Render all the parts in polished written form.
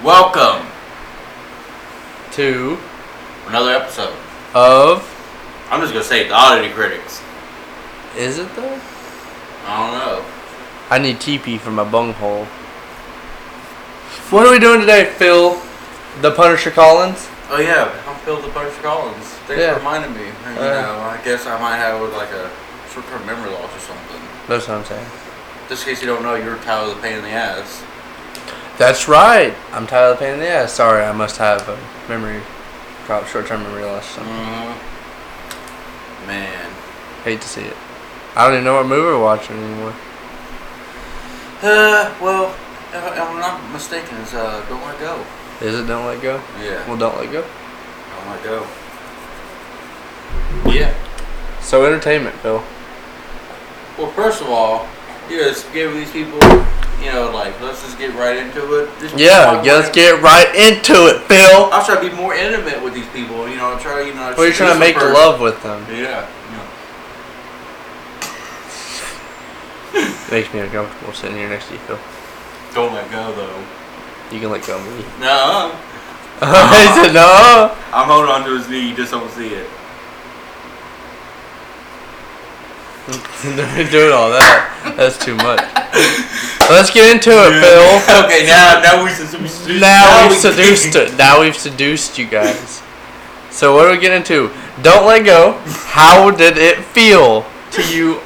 Welcome to another episode of. I'm just gonna say it, the Oddity Critics. Is it though? I don't know. I need TP for my bunghole. What are we doing today, Phil? The Punisher Collins? Oh yeah, I'm Phil the Punisher Collins. Thanks for reminding me. I guess I might have like a short-term memory loss or something. That's what I'm saying. Just in case you don't know, you're Tyler the Pain in the Ass. That's right. I'm Tyler the Pain in the Ass. Sorry, I must have a short-term memory loss or something. Man. Hate to see it. I don't even know what movie we're watching anymore. Well, if I'm not mistaken, it's Don't Let Go. Is it Don't Let Go? Yeah. Well, Don't Let Go. Don't Let Go. Yeah. So, entertainment, Phil. Well, first of all, you just give these people, let's just get right into it. Let's get right into it, Phil. I'll try to be more intimate with these people, Well, you're trying to make the love with them. Yeah. Makes me uncomfortable sitting here next to you, Phil. Don't let go, though. You can let go of me. No. He said no. I'm holding on to his knee, you just don't see it. Doing all that. That's too much. Let's get into it, Phil. Okay, now we've seduced. Now we've seduced you guys. So what do we get into? Don't Let Go. How did it feel to you?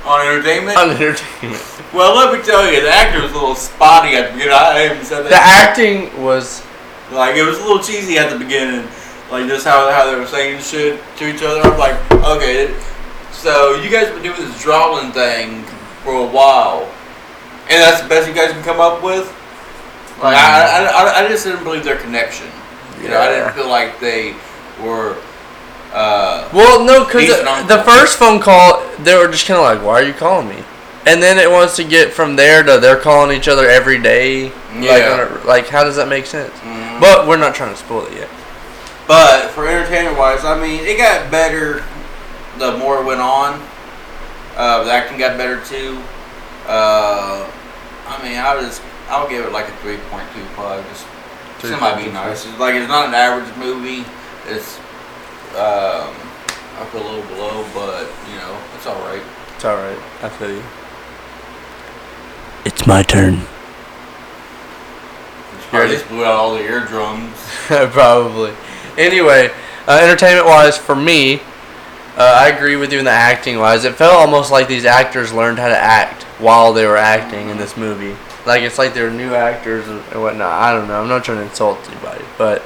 On entertainment? On entertainment. Well, let me tell you, the actor was a little spotty at the beginning. I even said that. The acting was it was a little cheesy at the beginning, just how they were saying shit to each other. I'm like, okay. So you guys have been doing this drawing thing for a while, and that's the best you guys can come up with. I just didn't believe their connection. I didn't feel like they were. Well, no, because the first phone call, they were just kind of like, "Why are you calling me?" And then it wants to get from there to they're calling each other every day. Yeah. How does that make sense? Mm-hmm. But we're not trying to spoil it yet. But for entertainment wise, it got better. The more it went on, the acting got better too. I'll give it like a 3.25. Just might be nice. It's not an average movie. It's I feel a little below, but it's all right. It's all right. I feel you. It's my turn. Probably just blew out all the eardrums. Probably. Anyway, entertainment-wise, for me. I agree with you in the acting-wise. It felt almost like these actors learned how to act while they were acting in this movie. It's like they were new actors and whatnot. I don't know. I'm not trying to insult anybody. But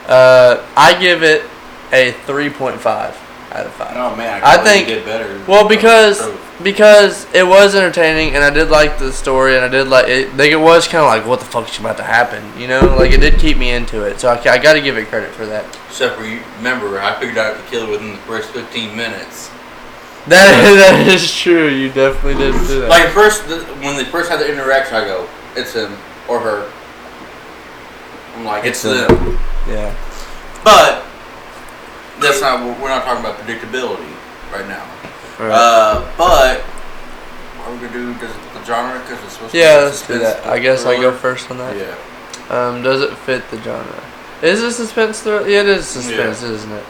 I give it a 3.5 out of 5. Oh, man. I think get better. Well, because it was entertaining, and I did like the story, and I did like it. It was kind of like, what the fuck is about to happen? It did keep me into it. So I got to give it credit for that. Except for you, remember, I figured out the killer within the first 15 minutes. That is true. You definitely did do that. When they first had the interaction, I go, it's him or her. I'm like, it's them. Yeah. But we're not talking about predictability right now. Right. But what are we gonna do? Does it fit the genre? Because it's supposed to be let's do that. I guess I go first on that. Yeah. Does it fit the genre? Is it suspense thriller? Yeah, it is suspense, isn't it?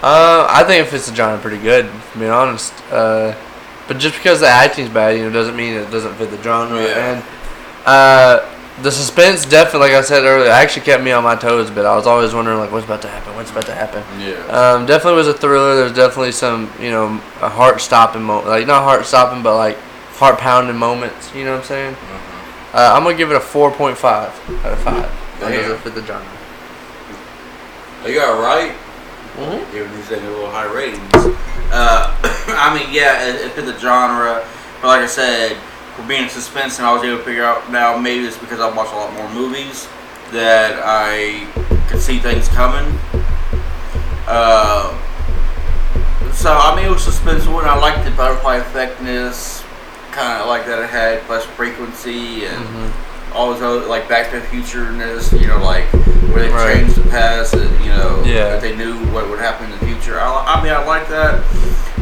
I think it fits the genre pretty good, to be honest. But just because the acting's bad, doesn't mean it doesn't fit the genre. Yeah. And the suspense definitely, like I said earlier, actually kept me on my toes a bit. I was always wondering, what's about to happen? What's about to happen? Yeah. Definitely was a thriller. There's definitely some, a heart-stopping moment. Not heart-stopping, but heart-pounding moments. You know what I'm saying? Mm-hmm. I'm going to give it a 4.5 out of 5. That doesn't fit the genre. You got it right. Mm-hmm. Giving these things a little high ratings. It fit the genre. But like I said, for being suspense, and I was able to figure out now, maybe it's because I've watched a lot more movies that I could see things coming. It was suspenseful, and I liked the butterfly effectiveness, kind of like that it had, plus frequency and all those other, Back to the Future-ness, where they changed the past, and if they knew what would happen in the future. I like that,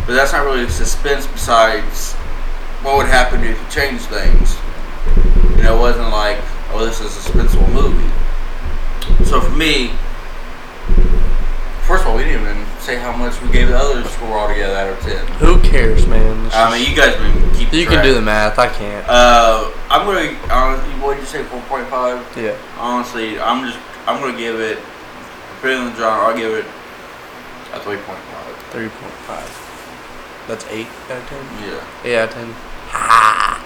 but that's not really suspense. Besides, what would happen if you change things? It wasn't like, oh, this is a suspenseful movie. So for me, first of all, we didn't even say how much we gave the other score altogether out of 10. Who cares, man? I mean, you guys been keep You track. can do the math. I can't. I'm gonna honestly, what did you say, 4.5? Yeah. Honestly, I'm gonna give it, depending on the genre, I'll give it a 3.5. 3.5. That's 8 out of 10? Yeah. 8 out of 10. Ha!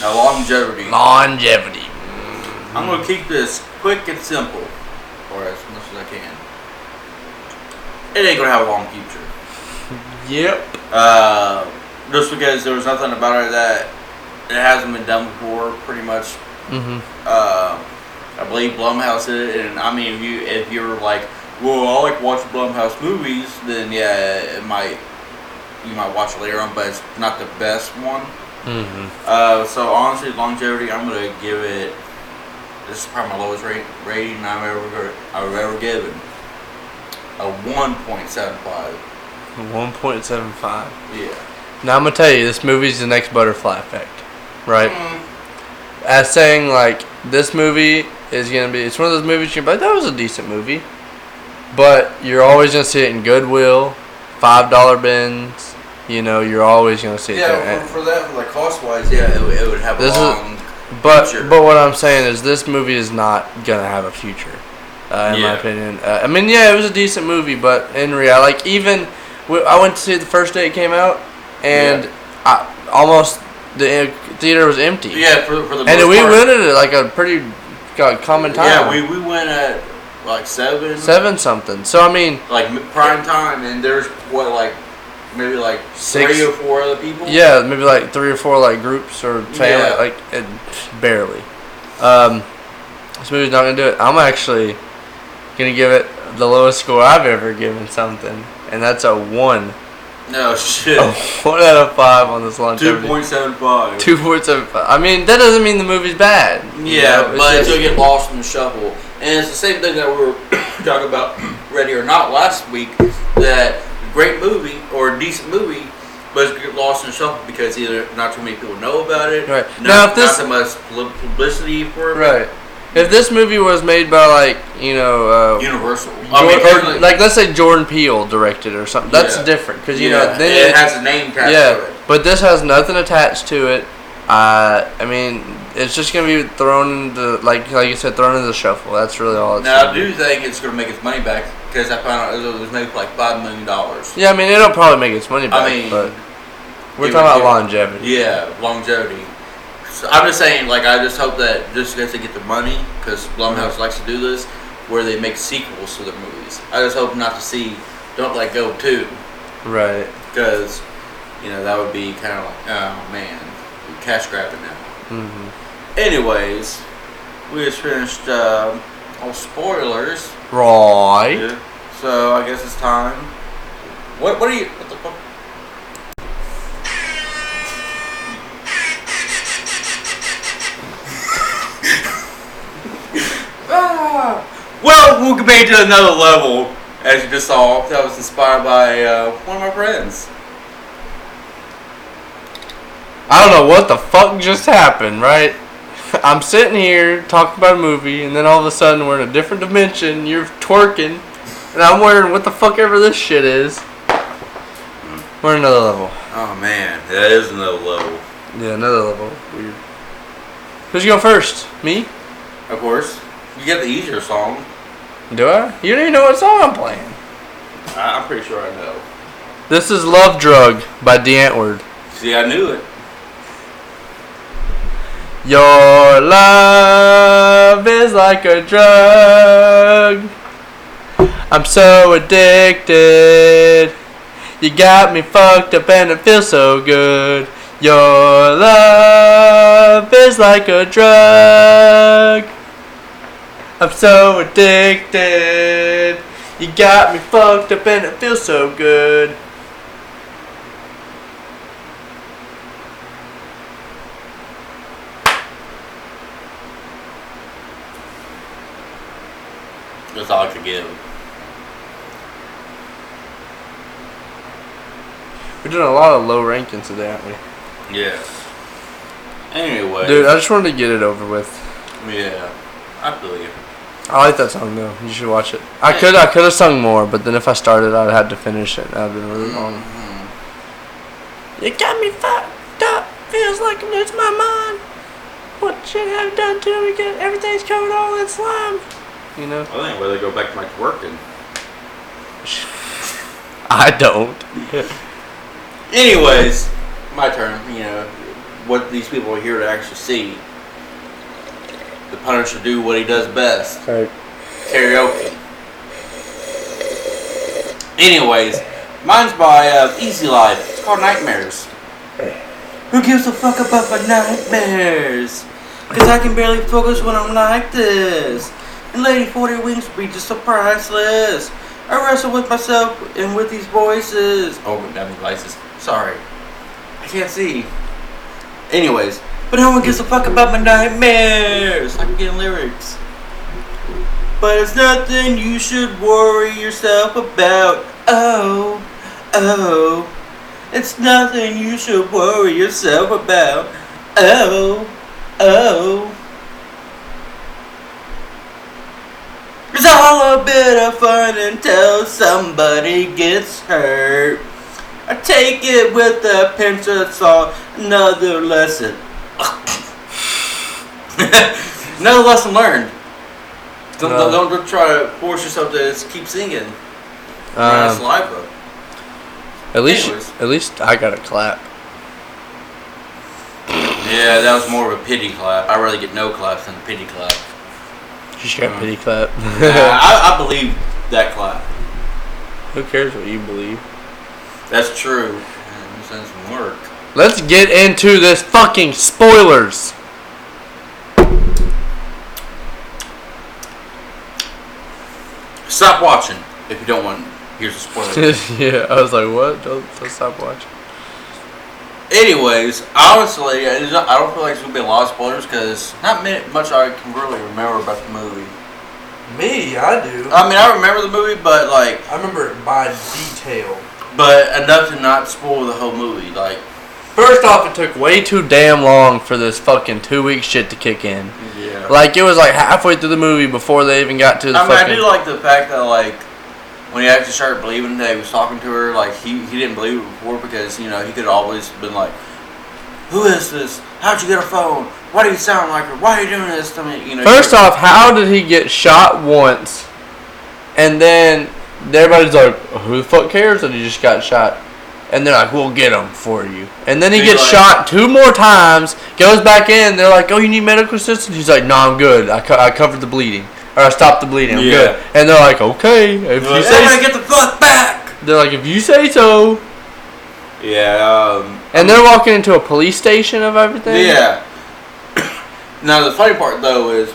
Now longevity. Longevity. I'm gonna keep this quick and simple, or as much as I can. It ain't gonna have a long future. Yep. Just because there was nothing about it that it hasn't been done before, pretty much. Mm-hmm. I believe Blumhouse did it, and I mean, if you're like, well, I like watching Blumhouse movies, then yeah, you might watch it later on, but it's not the best one. Mm-hmm. So honestly, longevity, I'm gonna give it. This is probably my lowest rating I've ever given. A 1.75. 1.75. Yeah. Now I'm gonna tell you, this movie's the next Butterfly Effect, right? As saying like this movie is gonna be, it's one of those movies you're like, that was a decent movie, but you're always gonna see it in Goodwill, $5 bins. You know, you're always gonna see it there. Yeah, for that, for like cost wise, yeah, it would have a long. But what I'm saying is this movie is not gonna have a future, in my opinion. I mean, yeah, it was a decent movie, but in reality, like even I went to see it the first day it came out, and the theater was empty. Yeah, for the most and we part. rented it like a pretty common time. Yeah, we went at like 7. 7 something. So I mean, like prime time, and there's maybe like 6 3 or 4 other people. Yeah, maybe like 3 or 4 like groups or family, Yeah. like barely. This movie's not gonna do it. I'm actually gonna give it the lowest score I've ever given something, and that's a 1. No shit. A 1 out of 5 on this longevity. 2.75. 2.75. I mean, that doesn't mean the movie's bad. Yeah, you know? but you'll get lost in the shuffle. And it's the same thing that we were talking about Ready or Not last week, that great movie or decent movie, but it's get lost in the shuffle because either not too many people know about it, Right. not so much publicity for it. Right. If this movie was made by like, you know, Universal, or like let's say Jordan Peele directed or something, that's different because you know then it has a name tag to it. But this has nothing attached to it. I mean, it's just gonna be thrown into like you said, thrown into the shuffle. That's really all. Now I do think it's gonna make its money back because I found out it was made for like $5 million. Yeah, I mean it'll probably make its money back. I mean, but we're talking about longevity. Yeah, longevity. So I'm just saying, like, I just hope that just because they get the money, because Blumhouse likes to do this, where they make sequels to their movies. I just hope not to see Don't Let Go 2. Right. Because, you know, that would be kind of like, oh man, we're cash grabbing now. Mm-hmm. Anyways, we just finished all spoilers. Right. Yeah. So I guess it's time. What the fuck? Well, we'll get back to another level, as you just saw. That was inspired by one of my friends. I don't know what the fuck just happened, right? I'm sitting here talking about a movie, and then all of a sudden we're in a different dimension. You're twerking, and I'm wearing what the fuck ever this shit is. We're in another level. Oh man, that is another level. Yeah, another level. Weird. Who's going first? Me? Of course. You get the easier song. Do I? You don't even know what song I'm playing. I'm pretty sure I know. This is Love Drug by DeAntword. See, I knew it. Your love is like a drug. I'm so addicted. You got me fucked up and it feels so good. Your love is like a drug. I'm so addicted. You got me fucked up and it feels so good. That's all I could give. We're doing a lot of low rankings today, aren't we? Yeah. Anyway. Dude, I just wanted to get it over with. Yeah, I feel you. I like that song though. You should watch it. I could have sung more, but then if I started, I'd have to finish it. That'd been really long. Mm-hmm. You got me fucked up. Feels like I'm losing my mind. What shit have you done to me? Everything's covered all in slime. You know. I think whether they go back to working. I don't. Anyways, my turn. You know what these people are here to actually see. The Punisher do what he does best. Right. Karaoke. Anyways, mine's by Easy Life. It's called Nightmares. Who gives a fuck about my nightmares? Cause I can barely focus when I'm like this. And Lady 40 Wings would be just so priceless. I wrestle with myself and with these voices. Oh, damn devices. Sorry. I can't see. Anyways. But no one gives a fuck about my nightmares. I'm getting lyrics. But it's nothing you should worry yourself about. Oh, oh. It's nothing you should worry yourself about. Oh, oh. It's all a bit of fun until somebody gets hurt. I take it with a pinch of salt. Another lesson. Another lesson learned. Don't try to force yourself to just keep singing. Saliva. At least I got a clap. Yeah, that was more of a pity clap. I'd rather get no claps than a pity clap. You just got a pity clap. I believe that clap. Who cares what you believe? That's true. Man, this doesn't work. Let's get into this fucking spoilers. Stop watching if you don't want. Here's a spoiler. Yeah, I was like, what? Don't stop watching. Anyways, honestly, I don't feel like there's gonna be a lot of spoilers because not much I can really remember about the movie. Me, I do. I mean, I remember the movie, but like I remember it by detail. But enough to not spoil the whole movie. Like, first off, it took way too damn long for this fucking 2-week shit to kick in. Yeah. Like, it was like halfway through the movie before they even got to the fucking... I do like the fact that, like, when he actually started believing that he was talking to her, like, he didn't believe it before because, you know, he could have always been like, who is this? How'd you get a phone? Why do you sound like her? Why are you doing this to me? You know. First off, how did he get shot once, and then everybody's like, who the fuck cares that he just got shot? And they're like, we'll get him for you. And then he gets shot 2 more times, goes back in, they're like, oh, you need medical assistance? He's like, no, I'm good. I covered the bleeding. Or I stopped the bleeding. I'm good. And they're like, okay. If you say so, get the fuck back. They're like, if you say so. Yeah. And they're walking into a police station of everything? Yeah. Now, the funny part, though, is,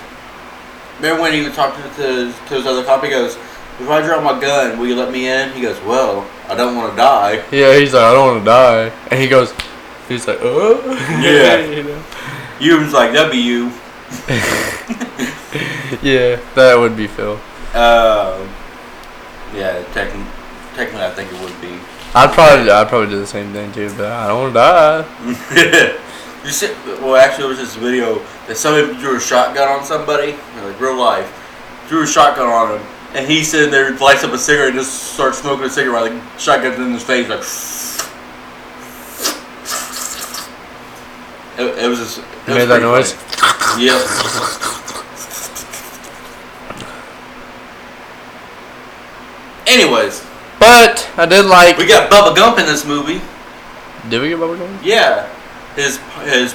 remember when he was talking to his other cop, he goes, if I drop my gun, will you let me in? He goes, well, I don't want to die. Yeah, he's like, I don't want to die. And he goes, he's like, yeah. You know? You was like, that'd be you. Yeah, that would be Phil. Yeah, technically I think it would be. I'd probably do the same thing too, but I don't want to die. You see, well, actually, there was this video that somebody drew a shotgun on somebody, like real life, drew a shotgun on him, and he sitting there, lights up a cigarette, and just starts smoking a cigarette, like shotgun's in his face, like. It was just. It made that noise. Yep. Anyways. But I did like. We got Bubba Gump in this movie. Did we get Bubba Gump? Yeah. His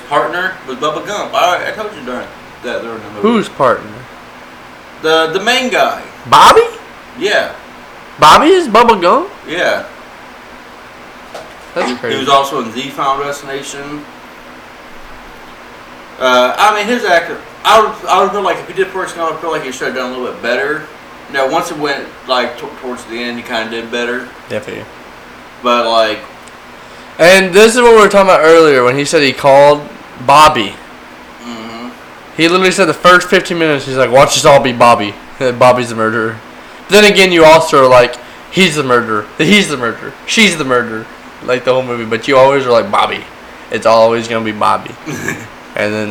partner was Bubba Gump. I told you during the movie. Whose partner? The main guy. Bobby? Yeah. Bobby is Bubba Gump? Yeah. That's crazy. He was also in The Final Destination. I mean, his actor. I would feel like if he did Forrest Gump, I feel like he should have done a little bit better. Now, once it went like towards the end, he kind of did better. Definitely. But like. And this is what we were talking about earlier when he said he called Bobby. Mm-hmm. He literally said the first 15 minutes, he's like, watch this all be Bobby. Bobby's the murderer. But then again, you also are like, he's the murderer. He's the murderer. She's the murderer. Like the whole movie. But you always are like, Bobby. It's always going to be Bobby. And then...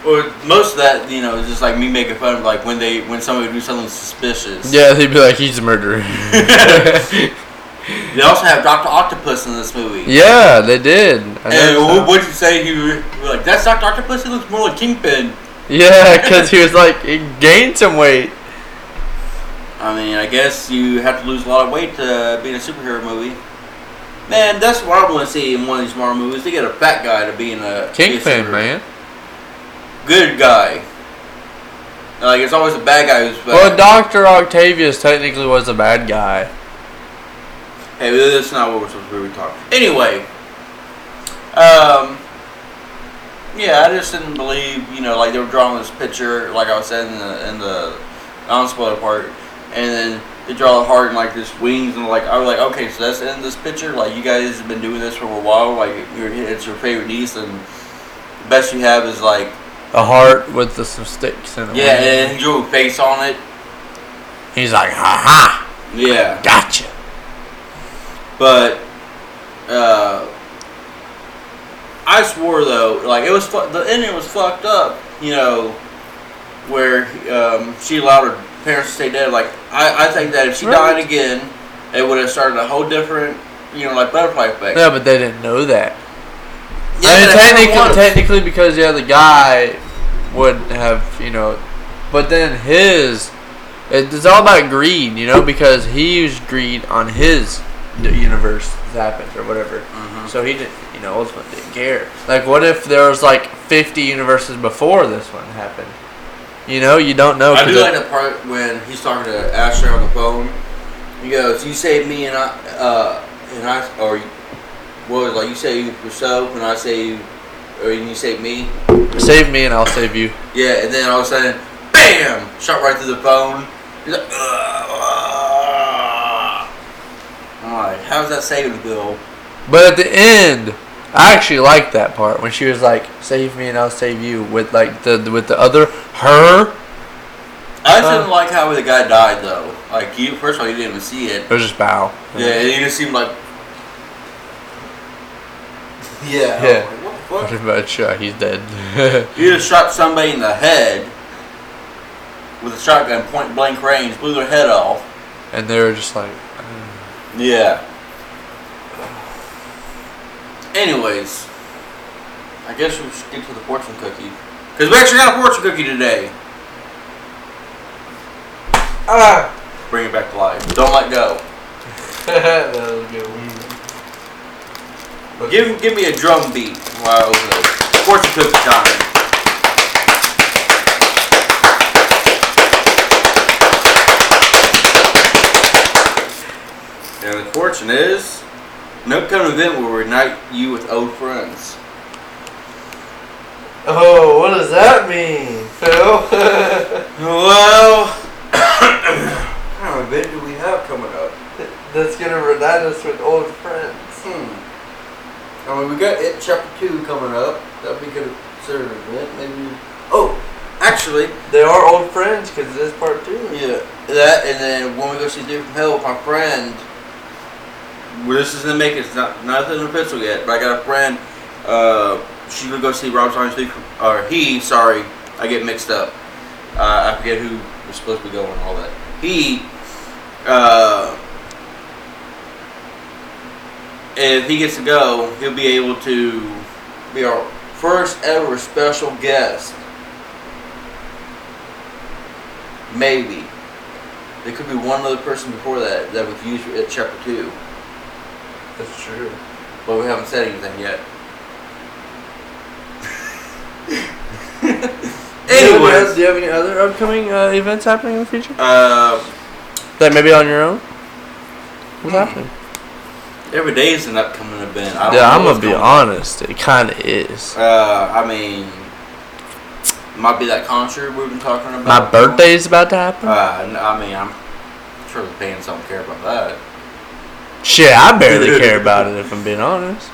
Or most of that, you know, is just like me making fun of like when somebody do something suspicious. Yeah, they'd be like, he's a murderer. They also have Dr. Octopus in this movie. Yeah, they did. And what'd you say? You were like, that's Dr. Octopus? He looks more like Kingpin. Yeah, because he was like, he gained some weight. I mean, I guess you have to lose a lot of weight to be in a superhero movie. Man, that's what I want to see in one of these Marvel movies. They get a fat guy to be in a Kingpin, man. Good guy. Like, it's always a bad guy who's fat. Well, Dr. Octavius technically was a bad guy. Hey, that's not what we're supposed to be talking. Anyway, yeah, I just didn't believe, you know, like they were drawing this picture, like I was saying in the non-spoiler part, and then they draw the heart and like this wings, and like I was like, okay, so that's the end of this picture. Like you guys have been doing this for a while. Like it's your favorite niece, and the best you have is like a heart with some sticks in it. Yeah, and he drew a face on it. He's like, ha ha. Yeah, gotcha. But I swore though, like it was the ending was fucked up. You know, where she allowed her parents to stay dead. Like I think that if she died again, it would have started a whole different, you know, like butterfly effect. Yeah, but they didn't know that. Yeah, I mean, technically, because the guy would have, you know, but then it's all about greed, you know, because he used greed on his universe that happened or whatever. Mm-hmm. So he didn't, you know, ultimately didn't care. Like, what if there was like 50 universes before this one happened? You know, you don't know. I do like the part when he's talking to Asher on the phone. He goes, "You saved me, and I, or what was it, like you save yourself, and I save, or you save me. Save me, and I'll save you." Yeah, and then all of a sudden, bam! Shot right through the phone. He's like, I'm like, how's that saving Bill? But at the end, I actually liked that part when she was like, "Save me and I'll save you," with like with the other her. I just didn't like how the guy died though. Like first of all, you didn't even see it. It was just bow. Yeah, and he just seemed like. Yeah. Yeah. Like, what the fuck? Pretty much, he's dead. You just shot somebody in the head with a shotgun, point blank range, blew their head off. And they were just like. Yeah. Anyways, I guess we should get to the fortune cookie. Because we actually got a fortune cookie today. Bring it back to life. Don't let go. That was good. Give me a drum beat while I open it. Fortune cookie time. And the fortune is an upcoming event will reunite you with old friends. Oh, what does that mean, Phil? Well, what kind of event do we have coming up? That's gonna reunite us with old friends. I mean, we got It Chapter 2 coming up. That would be considered an event. Maybe. Oh, actually. They are old friends because it is part 2. Yeah, that, and then when we go see Dude from Hell with my friend, well, this is gonna make it nothing official yet, but I got a friend. She's gonna go see Rob Zombie's I get mixed up. I forget who was supposed to be going and all that. If he gets to go, he'll be able to be our first ever special guest. Maybe. There could be one other person before that would use It Chapter 2. That's true. But we haven't said anything yet. Anyways. Do you have any other upcoming events happening in the future? That maybe on your own? What's happening? Every day is an upcoming event. I'm going to be honest. It kind of is. I mean, it might be that concert we've been talking about. My birthday's about to happen? I mean, I'm sure the fans don't care about that. Shit, I barely care about it if I'm being honest.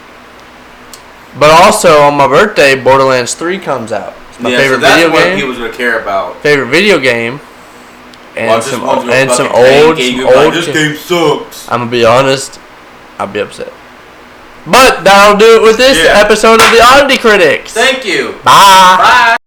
But also, on my birthday, Borderlands 3 comes out. It's my favorite video game. That's what people's going to care about. Favorite video game. And some old. This game sucks. I'm going to be honest. I'll be upset. But that'll do it with this episode of the Oddity Critics. Thank you. Bye. Bye.